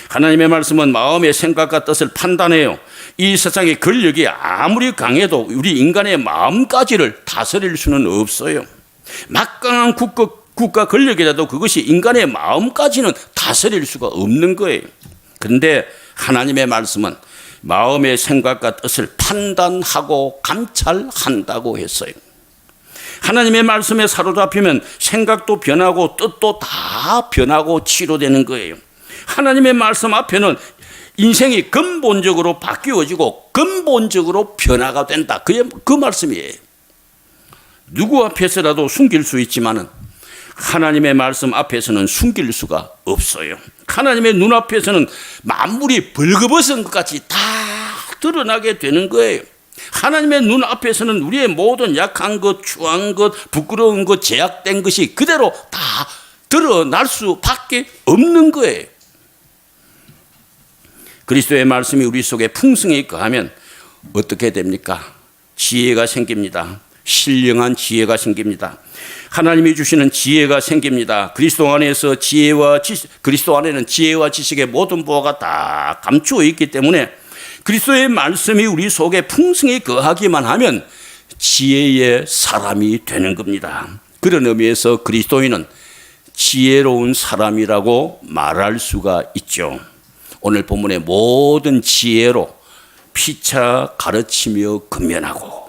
하나님의 말씀은 마음의 생각과 뜻을 판단해요. 이 세상의 권력이 아무리 강해도 우리 인간의 마음까지를 다스릴 수는 없어요. 막강한 국가 권력이라도 그것이 인간의 마음까지는 다스릴 수가 없는 거예요. 그런데 하나님의 말씀은 마음의 생각과 뜻을 판단하고 감찰한다고 했어요. 하나님의 말씀에 사로잡히면 생각도 변하고 뜻도 다 변하고 치료되는 거예요. 하나님의 말씀 앞에는 인생이 근본적으로 바뀌어지고 근본적으로 변화가 된다. 그 말씀이에요. 누구 앞에서라도 숨길 수 있지만은 하나님의 말씀 앞에서는 숨길 수가 없어요. 하나님의 눈앞에서는 만물이 벌거벗은 것 같이 다 드러나게 되는 거예요. 하나님의 눈 앞에서는 우리의 모든 약한 것, 추한 것, 부끄러운 것, 제약된 것이 그대로 다 드러날 수밖에 없는 거예요. 그리스도의 말씀이 우리 속에 풍성히 거하면 어떻게 됩니까? 지혜가 생깁니다. 신령한 지혜가 생깁니다. 하나님이 주시는 지혜가 생깁니다. 그리스도 안에는 지혜와 지식의 모든 보화가 다 감추어 있기 때문에 그리스도의 말씀이 우리 속에 풍성히 거하기만 하면 지혜의 사람이 되는 겁니다. 그런 의미에서 그리스도인은 지혜로운 사람이라고 말할 수가 있죠. 오늘 본문의 모든 지혜로 피차 가르치며 근면하고,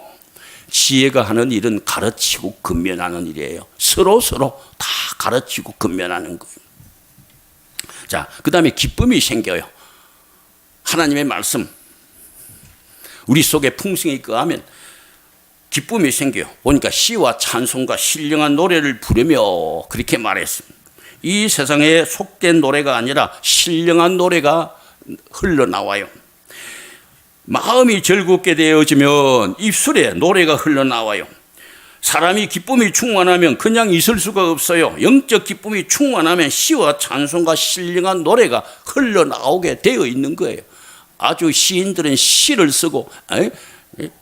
지혜가 하는 일은 가르치고 근면하는 일이에요. 서로 다 가르치고 근면하는 거예요. 자, 그 다음에 기쁨이 생겨요. 하나님의 말씀 우리 속에 풍성히 거하면 기쁨이 생겨요. 보니까 시와 찬송과 신령한 노래를 부르며 그렇게 말했습니다. 이 세상에 속된 노래가 아니라 신령한 노래가 흘러나와요. 마음이 즐겁게 되어지면 입술에 노래가 흘러나와요. 사람이 기쁨이 충만하면 그냥 있을 수가 없어요. 영적 기쁨이 충만하면 시와 찬송과 신령한 노래가 흘러나오게 되어 있는 거예요. 아주 시인들은 시를 쓰고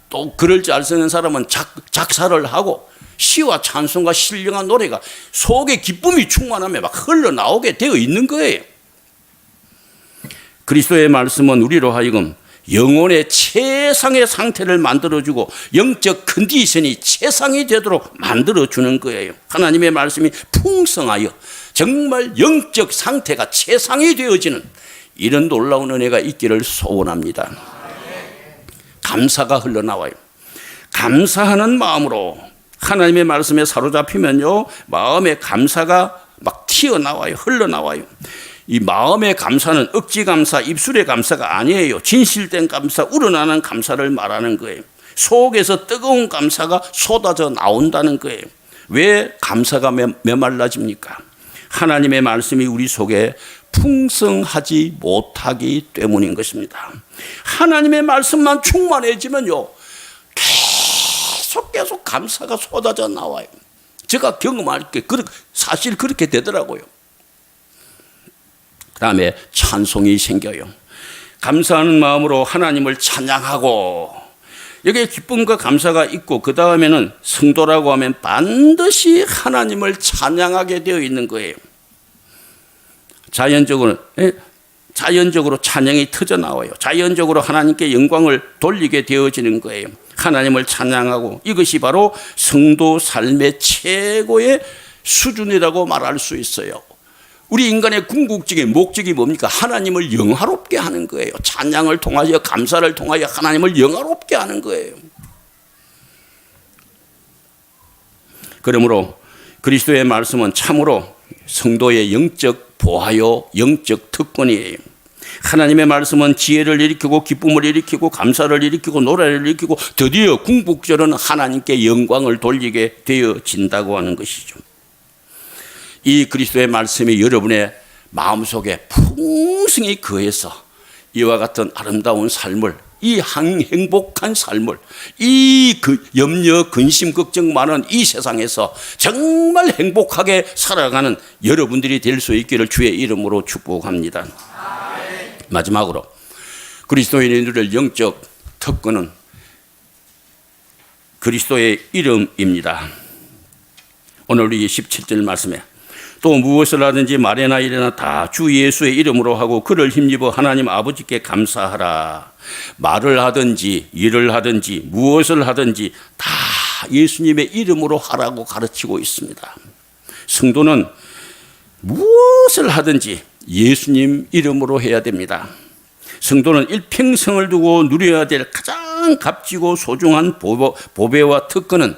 또 글을 잘 쓰는 사람은 작사를 하고 시와 찬송과 신령한 노래가 속에 기쁨이 충만하면 막 흘러나오게 되어 있는 거예요. 그리스도의 말씀은 우리로 하여금 영혼의 최상의 상태를 만들어주고 영적 컨디션이 최상이 되도록 만들어주는 거예요. 하나님의 말씀이 풍성하여 정말 영적 상태가 최상이 되어지는 이런 놀라운 은혜가 있기를 소원합니다. 감사가 흘러나와요. 감사하는 마음으로 하나님의 말씀에 사로잡히면요, 마음의 감사가 막 튀어나와요. 흘러나와요. 이 마음의 감사는 억지 감사, 입술의 감사가 아니에요. 진실된 감사, 우러나는 감사를 말하는 거예요. 속에서 뜨거운 감사가 쏟아져 나온다는 거예요. 왜 감사가 메말라집니까? 하나님의 말씀이 우리 속에 풍성하지 못하기 때문인 것입니다. 하나님의 말씀만 충만해지면요, 계속 감사가 쏟아져 나와요. 제가 경험할 게 사실 그렇게 되더라고요. 그 다음에 찬송이 생겨요. 감사하는 마음으로 하나님을 찬양하고, 여기에 기쁨과 감사가 있고, 그 다음에는 성도라고 하면 반드시 하나님을 찬양하게 되어 있는 거예요. 자연적으로 찬양이 터져 나와요. 자연적으로 하나님께 영광을 돌리게 되어지는 거예요. 하나님을 찬양하고, 이것이 바로 성도 삶의 최고의 수준이라고 말할 수 있어요. 우리 인간의 궁극적인 목적이 뭡니까? 하나님을 영화롭게 하는 거예요. 찬양을 통하여, 감사를 통하여 하나님을 영화롭게 하는 거예요. 그러므로 그리스도의 말씀은 참으로 성도의 영적 보화요, 영적 특권이에요. 하나님의 말씀은 지혜를 일으키고 기쁨을 일으키고 감사를 일으키고 노래를 일으키고 드디어 궁극적으로는 하나님께 영광을 돌리게 되어진다고 하는 것이죠. 이 그리스도의 말씀이 여러분의 마음속에 풍성히 거해서 이와 같은 아름다운 삶을, 이 행복한 삶을, 이 염려, 근심, 걱정 많은 이 세상에서 정말 행복하게 살아가는 여러분들이 될 수 있기를 주의 이름으로 축복합니다. 마지막으로 그리스도인이 누릴 영적 특권은 그리스도의 이름입니다. 오늘 우리 17절 말씀에 또 무엇을 하든지 말이나 일이나 다 주 예수의 이름으로 하고 그를 힘입어 하나님 아버지께 감사하라. 말을 하든지 일을 하든지 무엇을 하든지 다 예수님의 이름으로 하라고 가르치고 있습니다. 성도는 무엇을 하든지 예수님 이름으로 해야 됩니다. 성도는 일평생을 두고 누려야 될 가장 값지고 소중한 보배와 특권은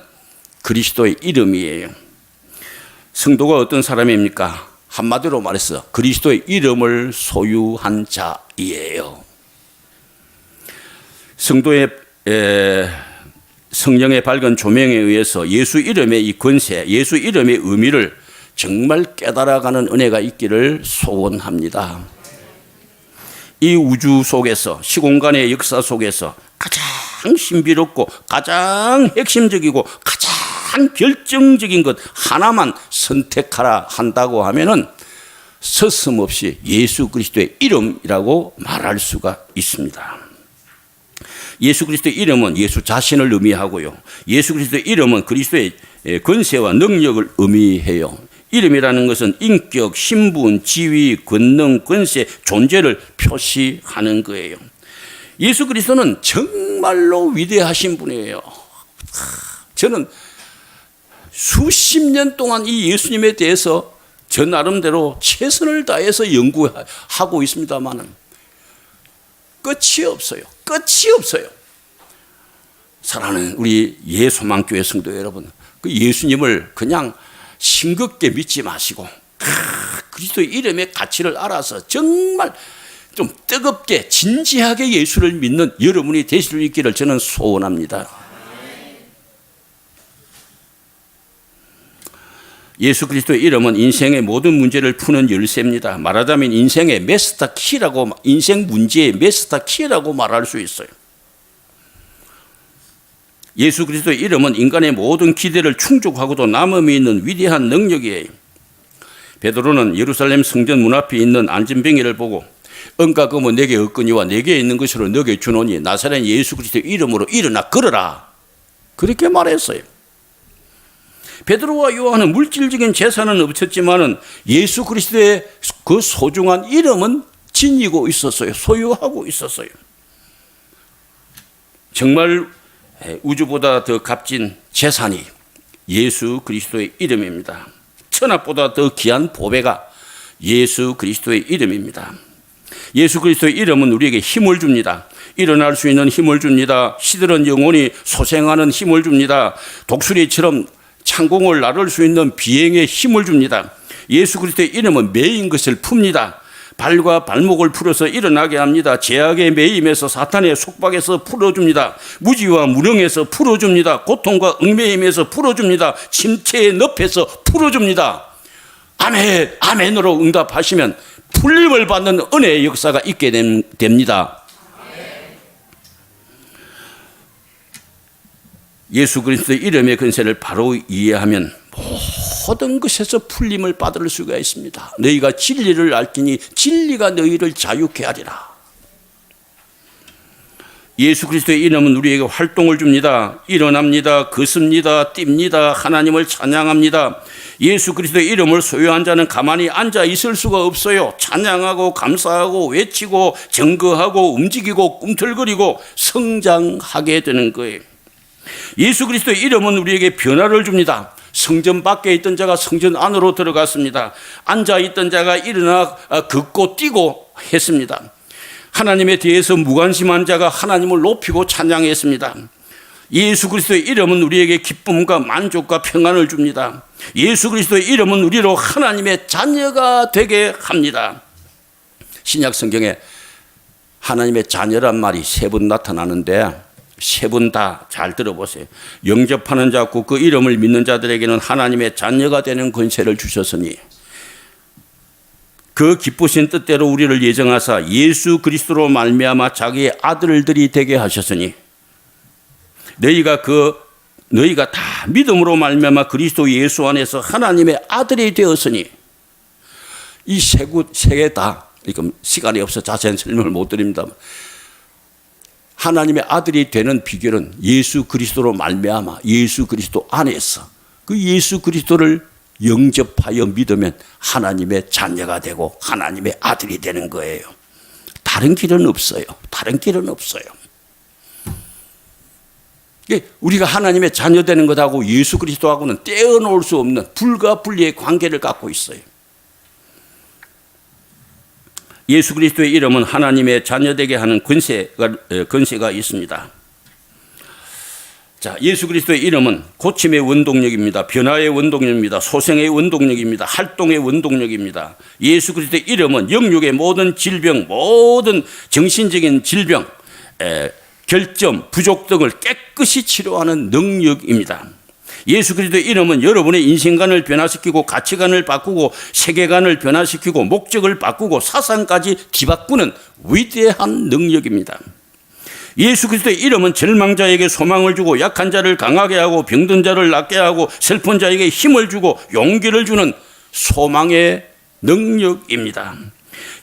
그리스도의 이름이에요. 성도가 어떤 사람입니까? 한마디로 말해서 그리스도의 이름을 소유한 자이에요. 성도의 성령의 밝은 조명에 의해서 예수 이름의 이 권세, 예수 이름의 의미를 정말 깨달아가는 은혜가 있기를 소원합니다. 이 우주 속에서, 시공간의 역사 속에서 가장 신비롭고 가장 핵심적이고 가장 결정적인 것 하나만 선택하라 한다고 하면은 서슴없이 예수 그리스도의 이름이라고 말할 수가 있습니다. 예수 그리스도의 이름은 예수 자신을 의미하고요. 예수 그리스도의 이름은 그리스도의 권세와 능력을 의미해요. 이름이라는 것은 인격, 신분, 지위, 권능, 권세, 존재를 표시하는 거예요. 예수 그리스도는 정말로 위대하신 분이에요. 저는 수십 년 동안 이 예수님에 대해서 저 나름대로 최선을 다해서 연구하고 있습니다만은 끝이 없어요. 끝이 없어요. 사랑하는 우리 예소망교회 성도 여러분, 그 예수님을 그냥 싱겁게 믿지 마시고 그리스도의 이름의 가치를 알아서 정말 좀 뜨겁게 진지하게 예수를 믿는 여러분이 되실 수 있기를 저는 소원합니다. 예수 그리스도의 이름은 인생의 모든 문제를 푸는 열쇠입니다. 말하자면 인생의 마스터 키라고, 인생 문제의 마스터 키라고 말할 수 있어요. 예수 그리스도의 이름은 인간의 모든 기대를 충족하고도 남음이 있는 위대한 능력이에요. 베드로는 예루살렘 성전 문 앞에 있는 안전뱅이를 보고 은과 금은 내게 없거니와 내게 있는 것으로 너게 주노니 나사렛 예수 그리스도의 이름으로 일어나 걸어라, 그렇게 말했어요. 베드로와 요한은 물질적인 재산은 없었지만은 예수 그리스도의 그 소중한 이름은 지니고 있었어요. 소유하고 있었어요. 정말 우주보다 더 값진 재산이 예수 그리스도의 이름입니다. 천합보다 더 귀한 보배가 예수 그리스도의 이름입니다. 예수 그리스도의 이름은 우리에게 힘을 줍니다. 일어날 수 있는 힘을 줍니다. 시들은 영혼이 소생하는 힘을 줍니다. 독수리처럼 창공을 나를 수 있는 비행에 힘을 줍니다. 예수 그리스도의 이름은 매인 것을 풉니다. 발과 발목을 풀어서 일어나게 합니다. 죄악의 매임에서 사탄의 속박에서 풀어줍니다. 무지와 무능에서 풀어줍니다. 고통과 얽매임에서 풀어줍니다. 침체의 늪에서 풀어줍니다. 아멘, 아멘으로 응답하시면 풀림을 받는 은혜의 역사가 있게 됩니다. 예수 그리스도의 이름의 근세를 바로 이해하면 모든 것에서 풀림을 받을 수가 있습니다. 너희가 진리를 알지니 진리가 너희를 자유케 하리라. 예수 그리스도의 이름은 우리에게 활동을 줍니다. 일어납니다. 걷습니다. 뜁니다. 하나님을 찬양합니다. 예수 그리스도의 이름을 소유한 자는 가만히 앉아 있을 수가 없어요. 찬양하고 감사하고 외치고 증거하고 움직이고 꿈틀거리고 성장하게 되는 거예요. 예수 그리스도의 이름은 우리에게 변화를 줍니다. 성전 밖에 있던 자가 성전 안으로 들어갔습니다. 앉아 있던 자가 일어나 걷고 뛰고 했습니다. 하나님에 대해서 무관심한 자가 하나님을 높이고 찬양했습니다. 예수 그리스도의 이름은 우리에게 기쁨과 만족과 평안을 줍니다. 예수 그리스도의 이름은 우리로 하나님의 자녀가 되게 합니다. 신약 성경에 하나님의 자녀란 말이 3번 나타나는데 세 분 다 잘 들어보세요. 영접하는 자고 그 이름을 믿는 자들에게는 하나님의 자녀가 되는 권세를 주셨으니 그 기쁘신 뜻대로 우리를 예정하사 예수 그리스도로 말미암아 자기의 아들들이 되게 하셨으니 너희가 다 믿음으로 말미암아 그리스도 예수 안에서 하나님의 아들이 되었으니 이 세 개 다 시간이 없어 자세한 설명을 못 드립니다. 하나님의 아들이 되는 비결은 예수 그리스도로 말미암아 예수 그리스도 안에서 그 예수 그리스도를 영접하여 믿으면 하나님의 자녀가 되고 하나님의 아들이 되는 거예요. 다른 길은 없어요. 다른 길은 없어요. 우리가 하나님의 자녀 되는 것하고 예수 그리스도하고는 떼어놓을 수 없는 불가분리의 관계를 갖고 있어요. 예수 그리스도의 이름은 하나님의 자녀되게 하는 권세가 있습니다. 자, 예수 그리스도의 이름은 고침의 원동력입니다. 변화의 원동력입니다. 소생의 원동력입니다. 활동의 원동력입니다. 예수 그리스도의 이름은 영육의 모든 질병, 모든 정신적인 질병, 결점, 부족 등을 깨끗이 치료하는 능력입니다. 예수 그리스도의 이름은 여러분의 인생관을 변화시키고 가치관을 바꾸고 세계관을 변화시키고 목적을 바꾸고 사상까지 뒤바꾸는 위대한 능력입니다. 예수 그리스도의 이름은 절망자에게 소망을 주고 약한 자를 강하게 하고 병든 자를 낫게 하고 슬픈 자에게 힘을 주고 용기를 주는 소망의 능력입니다.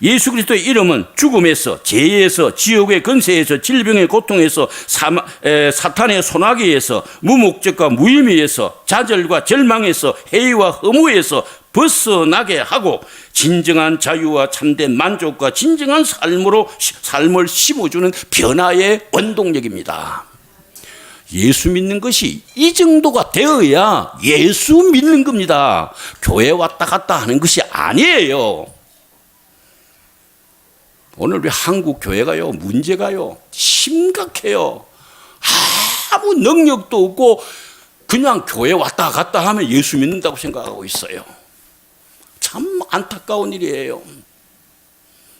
예수 그리스도의 이름은 죽음에서, 죄에서, 지옥의 권세에서, 질병의 고통에서, 사탄의 소나기에서, 무목적과 무의미에서, 좌절과 절망에서, 해이와 허무에서 벗어나게 하고 진정한 자유와 참된 만족과 진정한 삶을 심어주는 변화의 원동력입니다. 예수 믿는 것이 이 정도가 되어야 예수 믿는 겁니다. 교회 왔다 갔다 하는 것이 아니에요. 오늘 우리 한국 교회가요, 문제가요, 심각해요. 아무 능력도 없고 그냥 교회 왔다 갔다 하면 예수 믿는다고 생각하고 있어요. 참 안타까운 일이에요.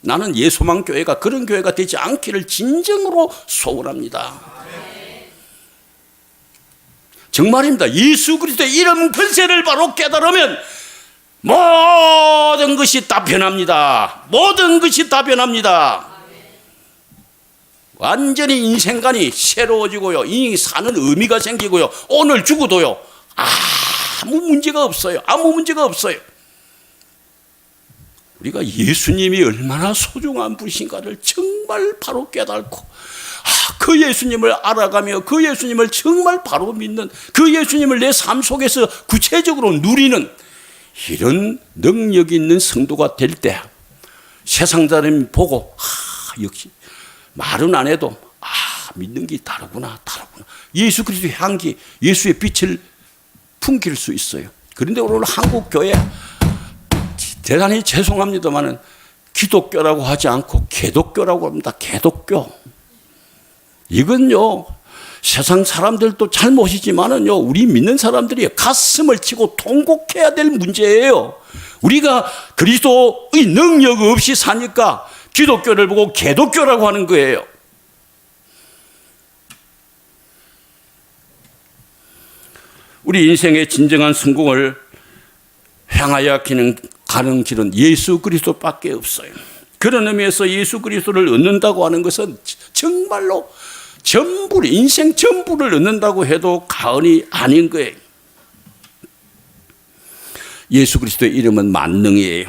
나는 예소망 교회가 그런 교회가 되지 않기를 진정으로 소원합니다. 정말입니다. 예수 그리스도의 이름 권세를 바로 깨달으면 모든 것이 다 변합니다. 모든 것이 다 변합니다. 완전히 인생관이 새로워지고요. 인생이 사는 의미가 생기고요. 오늘 죽어도요, 아무 문제가 없어요. 아무 문제가 없어요. 우리가 예수님이 얼마나 소중한 분이신가를 정말 바로 깨닫고 그 예수님을 알아가며 그 예수님을 정말 바로 믿는 그 예수님을 내 삶 속에서 구체적으로 누리는 이런 능력이 있는 성도가 될 때 세상 사람이 보고 역시 말은 안 해도 믿는 게 다르구나. 예수 그리스도의 향기, 예수의 빛을 풍길 수 있어요. 그런데 오늘 한국 교회 대단히 죄송합니다만은 기독교라고 하지 않고 개독교라고 합니다. 개독교. 이건요, 세상 사람들도 잘못이지만은요, 우리 믿는 사람들이 가슴을 치고 통곡해야 될 문제예요. 우리가 그리스도의 능력 없이 사니까 기독교를 보고 개독교라고 하는 거예요. 우리 인생의 진정한 성공을 향하여 가는 길은 예수 그리스도밖에 없어요. 그런 의미에서 예수 그리스도를 얻는다고 하는 것은 정말로 인생 전부를 얻는다고 해도 과언이 아닌 거예요. 예수 그리스도의 이름은 만능이에요.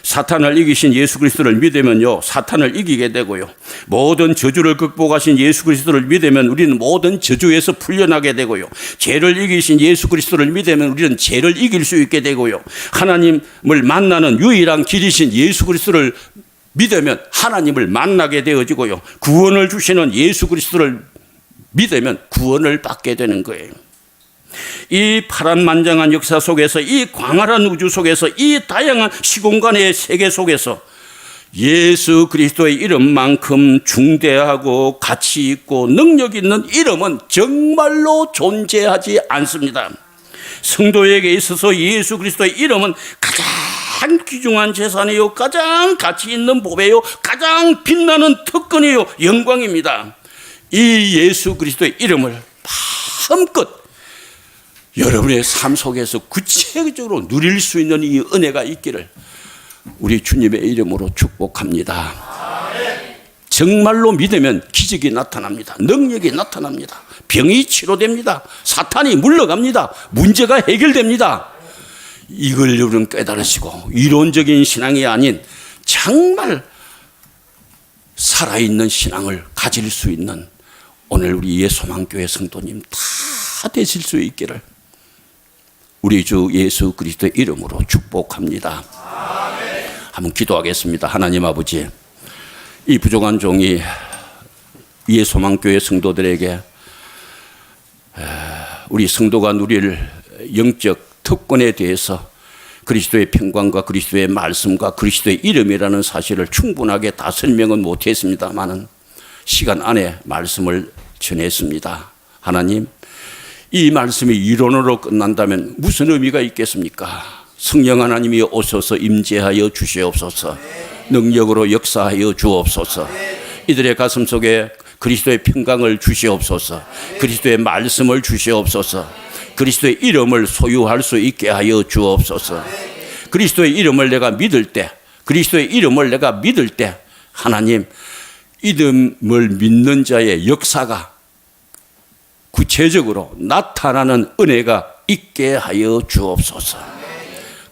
사탄을 이기신 예수 그리스도를 믿으면요, 사탄을 이기게 되고요, 모든 저주를 극복하신 예수 그리스도를 믿으면 우리는 모든 저주에서 풀려나게 되고요, 죄를 이기신 예수 그리스도를 믿으면 우리는 죄를 이길 수 있게 되고요, 하나님을 만나는 유일한 길이신 예수 그리스도를 믿으면 하나님을 만나게 되어지고요, 구원을 주시는 예수 그리스도를 믿으면 구원을 받게 되는 거예요. 이 파란만장한 역사 속에서, 이 광활한 우주 속에서, 이 다양한 시공간의 세계 속에서 예수 그리스도의 이름만큼 중대하고 가치 있고 능력 있는 이름은 정말로 존재하지 않습니다. 성도에게 있어서 예수 그리스도의 이름은 가장 귀중한 재산이요, 가장 가치 있는 보배요, 가장 빛나는 특권이요, 영광입니다. 이 예수 그리스도의 이름을 마음껏 여러분의 삶 속에서 구체적으로 누릴 수 있는 이 은혜가 있기를 우리 주님의 이름으로 축복합니다. 정말로 믿으면 기적이 나타납니다. 능력이 나타납니다. 병이 치료됩니다. 사탄이 물러갑니다. 문제가 해결됩니다. 이걸 여러분 깨달으시고 이론적인 신앙이 아닌 정말 살아있는 신앙을 가질 수 있는 오늘 우리 예소망교회 성도님 다 되실 수 있기를 우리 주 예수 그리스도의 이름으로 축복합니다. 아멘. 한번 기도하겠습니다. 하나님 아버지, 이 부족한 종이 예소망교회 성도들에게 우리 성도가 누릴 영적 특권에 대해서 그리스도의 평강과 그리스도의 말씀과 그리스도의 이름이라는 사실을 충분하게 다 설명은 못했습니다마는 시간 안에 말씀을 전했습니다. 하나님, 이 말씀이 이론으로 끝난다면 무슨 의미가 있겠습니까? 성령 하나님이 오셔서 임재하여 주시옵소서. 능력으로 역사하여 주옵소서. 이들의 가슴 속에 그리스도의 평강을 주시옵소서. 그리스도의 말씀을 주시옵소서. 그리스도의 이름을 소유할 수 있게 하여 주옵소서. 그리스도의 이름을 내가 믿을 때, 그리스도의 이름을 내가 믿을 때 하나님, 이름을 믿는 자의 역사가 구체적으로 나타나는 은혜가 있게 하여 주옵소서.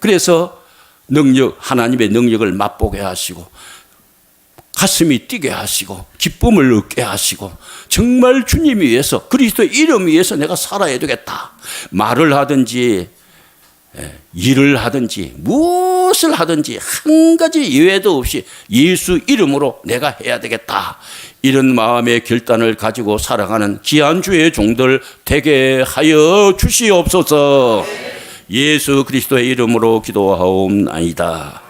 그래서 하나님의 능력을 맛보게 하시고 가슴이 뛰게 하시고 기쁨을 얻게 하시고 정말 주님 위해서, 그리스도의 이름 위해서 내가 살아야 되겠다. 말을 하든지 일을 하든지 무엇을 하든지 한 가지 예외도 없이 예수 이름으로 내가 해야 되겠다. 이런 마음의 결단을 가지고 살아가는 귀한 주의 종들 되게 하여 주시옵소서. 예수 그리스도의 이름으로 기도하옵나이다.